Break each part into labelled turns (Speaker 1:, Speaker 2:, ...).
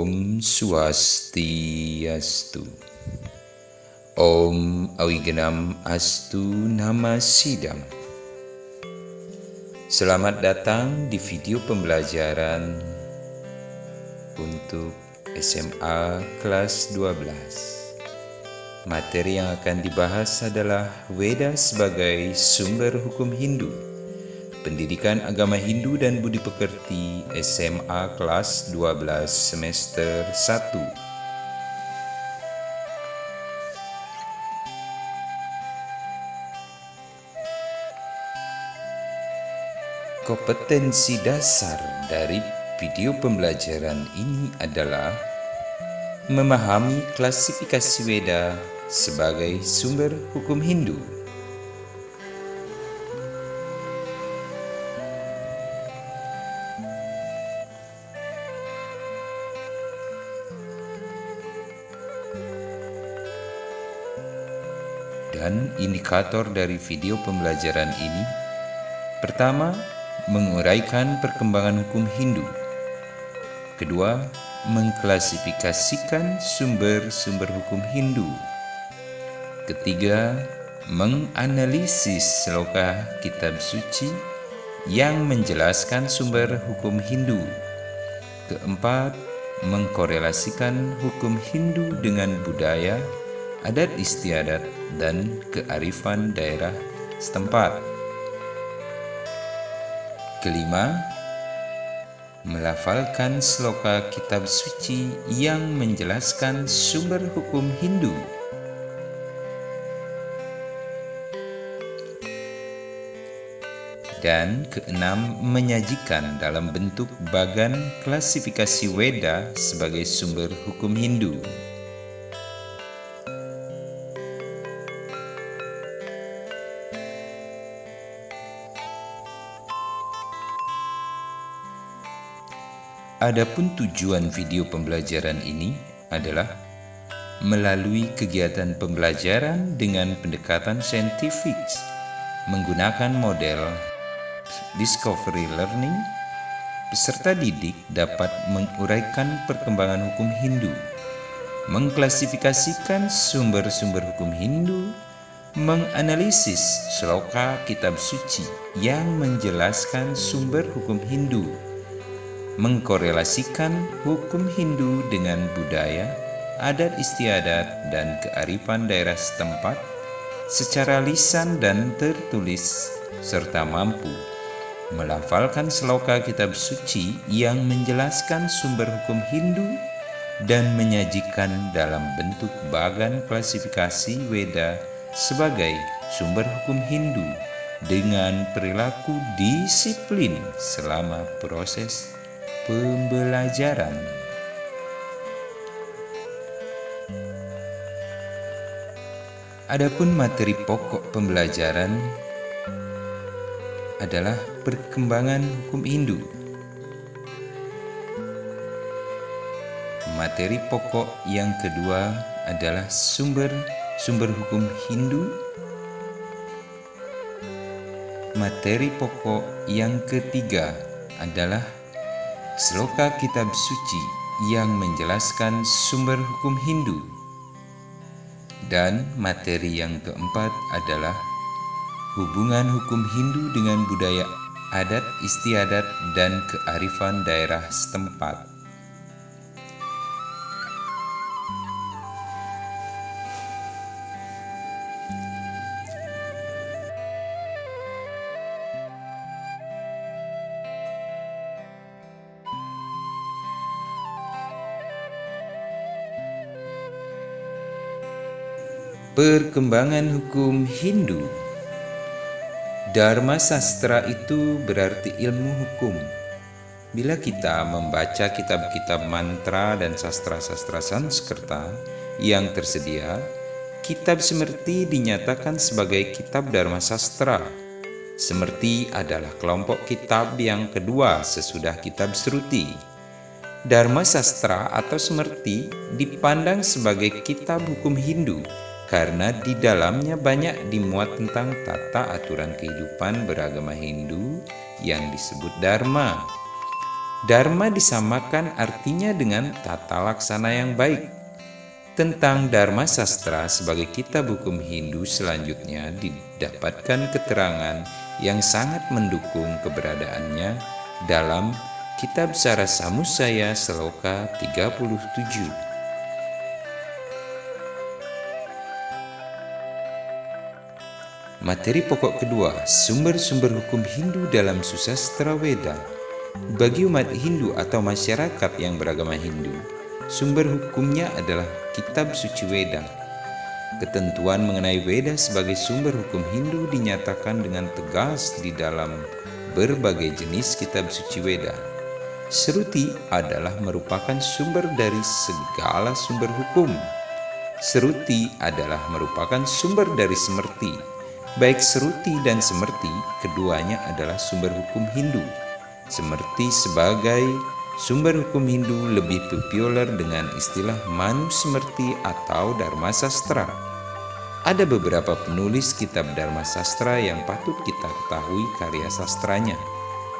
Speaker 1: Om Swastiastu. Om Awigenam Astu Nama Sidam. Selamat datang di video pembelajaran untuk SMA kelas 12. Materi yang akan dibahas adalah Weda sebagai sumber hukum Hindu, Pendidikan Agama Hindu dan Budi Pekerti SMA kelas 12 semester 1. Kompetensi dasar dari video pembelajaran ini adalah memahami klasifikasi Weda sebagai sumber hukum Hindu. Dan indikator dari video pembelajaran ini, pertama, menguraikan perkembangan hukum Hindu. Kedua, mengklasifikasikan sumber-sumber hukum Hindu. Ketiga, menganalisis sloka kitab suci yang menjelaskan sumber hukum Hindu. Keempat, mengkorelasikan hukum Hindu dengan budaya, adat istiadat, dan kearifan daerah setempat. Kelima, melafalkan sloka kitab suci yang menjelaskan sumber hukum Hindu. Dan keenam, menyajikan dalam bentuk bagan klasifikasi Weda sebagai sumber hukum Hindu. Adapun tujuan video pembelajaran ini adalah melalui kegiatan pembelajaran dengan pendekatan saintifik menggunakan model discovery learning, peserta didik dapat menguraikan perkembangan hukum Hindu, mengklasifikasikan sumber-sumber hukum Hindu, menganalisis sloka kitab suci yang menjelaskan sumber hukum Hindu, mengkorelasikan hukum Hindu dengan budaya, adat istiadat, dan kearifan daerah setempat secara lisan dan tertulis, serta mampu melafalkan sloka kitab suci yang menjelaskan sumber hukum Hindu dan menyajikan dalam bentuk bagan klasifikasi Weda sebagai sumber hukum Hindu dengan perilaku disiplin selama proses pembelajaran. Adapun materi pokok pembelajaran adalah perkembangan hukum Hindu. Materi pokok yang kedua adalah sumber hukum Hindu. Materi pokok yang ketiga adalah sloka kitab suci yang menjelaskan sumber hukum Hindu. Dan materi yang keempat adalah hubungan hukum Hindu dengan budaya, adat istiadat, dan kearifan daerah setempat. Perkembangan hukum Hindu. Dharma sastra itu berarti ilmu hukum. Bila kita membaca kitab-kitab mantra dan sastra-sastra Sanskerta yang tersedia, kitab Semerti dinyatakan sebagai kitab Dharma sastra. Semerti adalah kelompok kitab yang kedua sesudah kitab Sruti. Dharma sastra atau Semerti dipandang sebagai kitab hukum Hindu karena di dalamnya banyak dimuat tentang tata aturan kehidupan beragama Hindu yang disebut Dharma. Dharma disamakan artinya dengan tata laksana yang baik. Tentang Dharma Sastra sebagai kitab hukum Hindu selanjutnya didapatkan keterangan yang sangat mendukung keberadaannya dalam Kitab Sarasamusaya Seloka 37. Materi pokok kedua, sumber-sumber hukum Hindu dalam Susastra Weda. Bagi umat Hindu atau masyarakat yang beragama Hindu, sumber hukumnya adalah Kitab Suci Weda. Ketentuan mengenai Weda sebagai sumber hukum Hindu dinyatakan dengan tegas di dalam berbagai jenis kitab suci Weda. Sruti adalah merupakan sumber dari segala sumber hukum. Sruti adalah merupakan sumber dari Smrti. Baik Sruti dan Smrti, keduanya adalah sumber hukum Hindu. Smrti sebagai sumber hukum Hindu lebih populer dengan istilah Manusmrti atau Dharma Sastra. Ada beberapa penulis kitab Dharma Sastra yang patut kita ketahui karya sastranya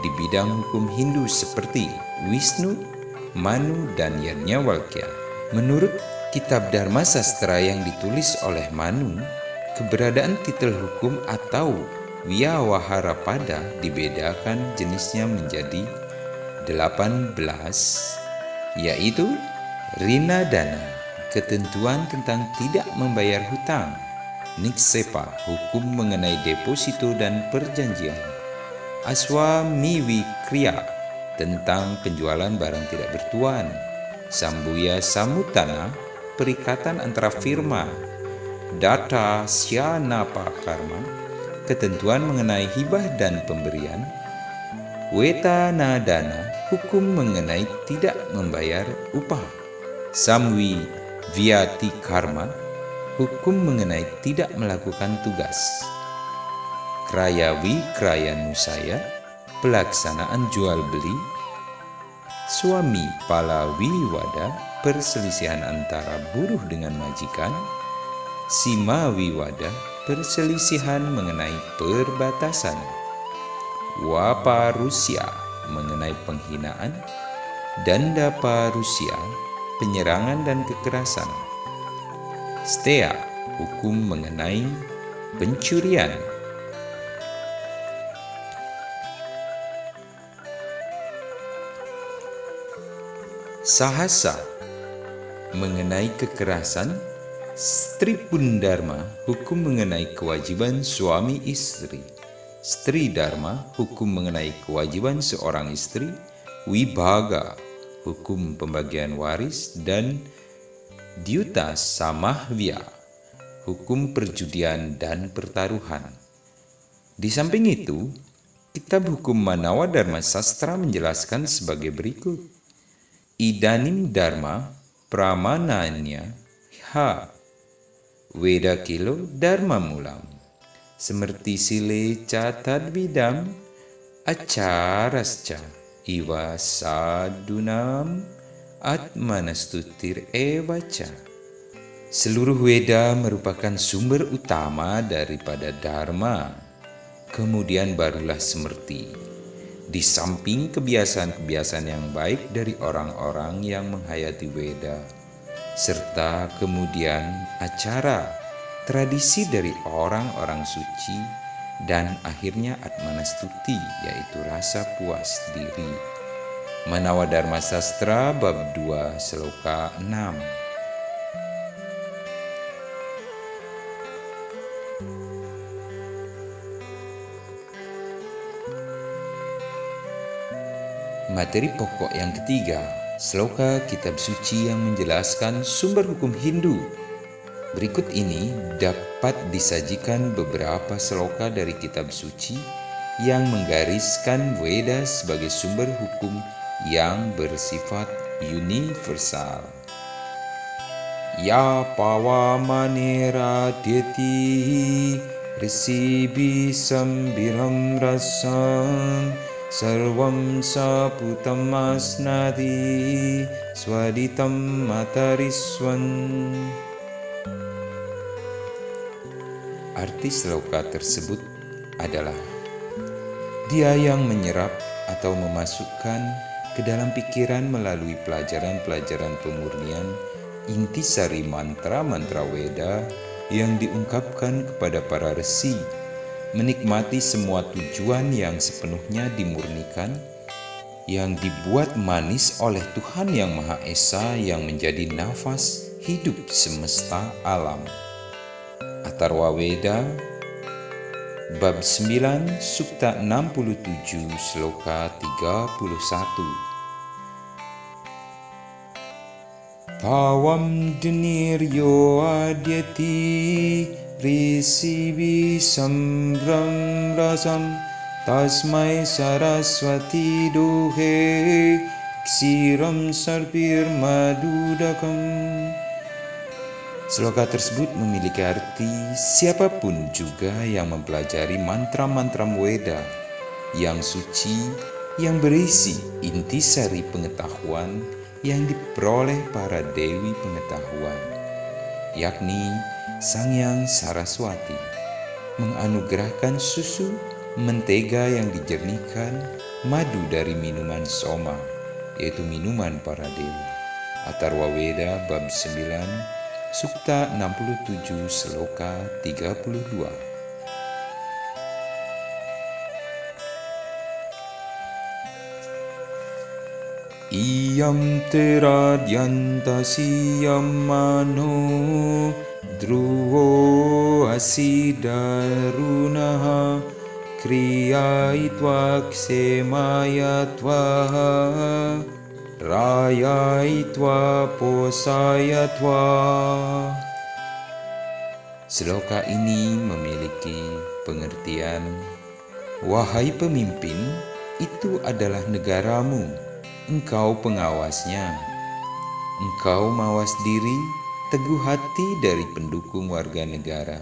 Speaker 1: di bidang hukum Hindu seperti Wisnu, Manu, dan Yajnavalkya. Menurut kitab Dharma Sastra yang ditulis oleh Manu, keberadaan titel hukum atau Vyavaharapada dibedakan jenisnya menjadi 18, yaitu Rina Dana, ketentuan tentang tidak membayar hutang; Niksepa, hukum mengenai deposito dan perjanjian; Aswamiwikriya, tentang penjualan barang tidak bertuan; Sambuya Samutana, perikatan antara firma; Data Syanapa Karma, ketentuan mengenai hibah dan pemberian; Wetanadana, hukum mengenai tidak membayar upah; Samwi Vyati Karma, hukum mengenai tidak melakukan tugas; Krayawi Krayanusaya, pelaksanaan jual beli; Suami Palawiwada, perselisihan antara buruh dengan majikan; Simawiwada, perselisihan mengenai perbatasan; Waparusya, mengenai penghinaan; Dandaparusya, penyerangan dan kekerasan; Stea, hukum mengenai pencurian. Sahasa, mengenai kekerasan; Stripundharma, hukum mengenai kewajiban suami istri; Stri Dharma, hukum mengenai kewajiban seorang istri; Wibhaga, hukum pembagian waris; dan Dyuta Samahvya, hukum perjudian dan pertaruhan. Di samping itu, kitab hukum Manawa Dharma Sastra menjelaskan sebagai berikut. Idanim Dharma Pramananya Ha Weda Kilo Dharma Mulam Semerti Sile Catadvidam Acarasca Iwa Sadunam Atmanastutir Evaca. Seluruh Weda merupakan sumber utama daripada Dharma, kemudian barulah Smrti. Di samping kebiasaan-kebiasaan yang baik dari orang-orang yang menghayati Weda, serta kemudian acara, tradisi dari orang-orang suci, dan akhirnya Atmanastuti, yaitu rasa puas diri. Manawa Dharma Sastra bab 2 Seloka 6. Materi pokok yang ketiga, Seloka Kitab Suci yang menjelaskan sumber hukum Hindu. Berikut ini dapat disajikan beberapa seloka dari kitab suci yang menggariskan Weda sebagai sumber hukum yang bersifat universal. Ya pawamanera deti resibi sambiram rasam sarvam saputam asnadi swaditam matariswan. Arti seloka tersebut adalah dia yang menyerap atau memasukkan ke dalam pikiran melalui pelajaran-pelajaran pemurnian intisari mantra-mantra Weda yang diungkapkan kepada para resi, menikmati semua tujuan yang sepenuhnya dimurnikan, yang dibuat manis oleh Tuhan Yang Maha Esa yang menjadi nafas hidup semesta alam. Atharwa Weda Bab 9 Sukta 67 Sloka 31. Tavam diniryo adyati risivi sambram rasam tasmai saraswati duhe ksiram sarpir madudakam. Sloka tersebut memiliki arti siapapun juga yang mempelajari mantra-mantra Weda yang suci yang berisi intisari pengetahuan yang diperoleh para dewi pengetahuan, yakni Sangyang Saraswati, menganugerahkan susu, mentega yang dijernihkan, madu dari minuman soma, yaitu minuman para dewi. Atharwa Weda Bab 9 Sukta 67 Sloka 32. Iyam teradyantasi yamano dhruvo asidarunaha kriyaitva ksemayatva rayaitva posayatva. Sloka ini memiliki pengertian, wahai pemimpin, itu adalah negaramu, engkau pengawasnya. Engkau mawas diri, teguh hati dari pendukung warga negara.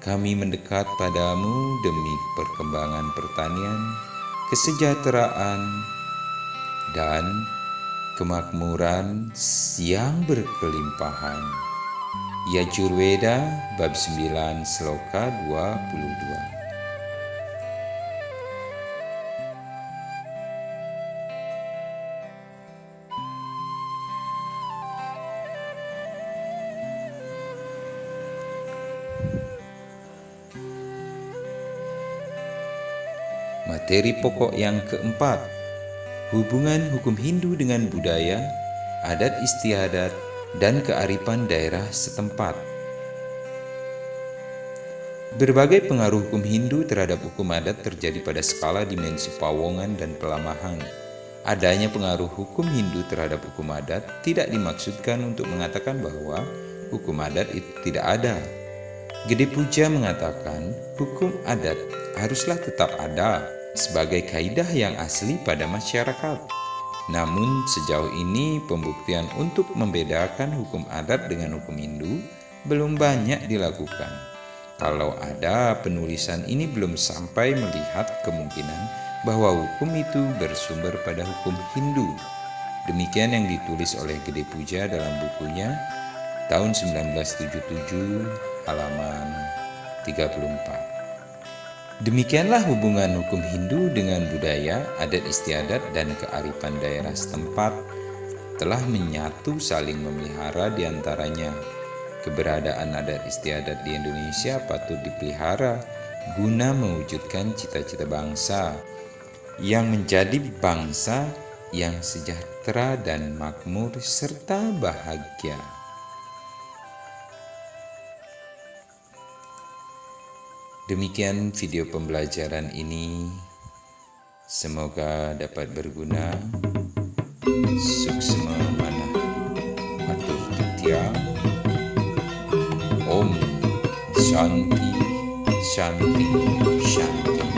Speaker 1: Kami mendekat padamu demi perkembangan pertanian, kesejahteraan, dan kemakmuran yang berkelimpahan. Yajurveda Bab 9 Sloka 22. Materi pokok yang keempat, hubungan hukum Hindu dengan budaya, adat istiadat, dan kearifan daerah setempat. Berbagai pengaruh hukum Hindu terhadap hukum adat terjadi pada skala dimensi pawongan dan pelamahan. Adanya pengaruh hukum Hindu terhadap hukum adat tidak dimaksudkan untuk mengatakan bahwa hukum adat itu tidak ada. Gede Puja mengatakan hukum adat haruslah tetap ada sebagai kaidah yang asli pada masyarakat. Namun sejauh ini pembuktian untuk membedakan hukum adat dengan hukum Hindu belum banyak dilakukan. Kalau ada, penulisan ini belum sampai melihat kemungkinan bahwa hukum itu bersumber pada hukum Hindu. Demikian yang ditulis oleh Gede Puja dalam bukunya tahun 1977 halaman 34. Demikianlah hubungan hukum Hindu dengan budaya, adat istiadat, dan kearifan daerah setempat telah menyatu saling memelihara di antaranya. Keberadaan adat istiadat di Indonesia patut dipelihara guna mewujudkan cita-cita bangsa yang menjadi bangsa yang sejahtera dan makmur serta bahagia. Demikian video pembelajaran ini, semoga dapat berguna. Suksma Manah Atur Titya. Om Shanti Shanti Shanti.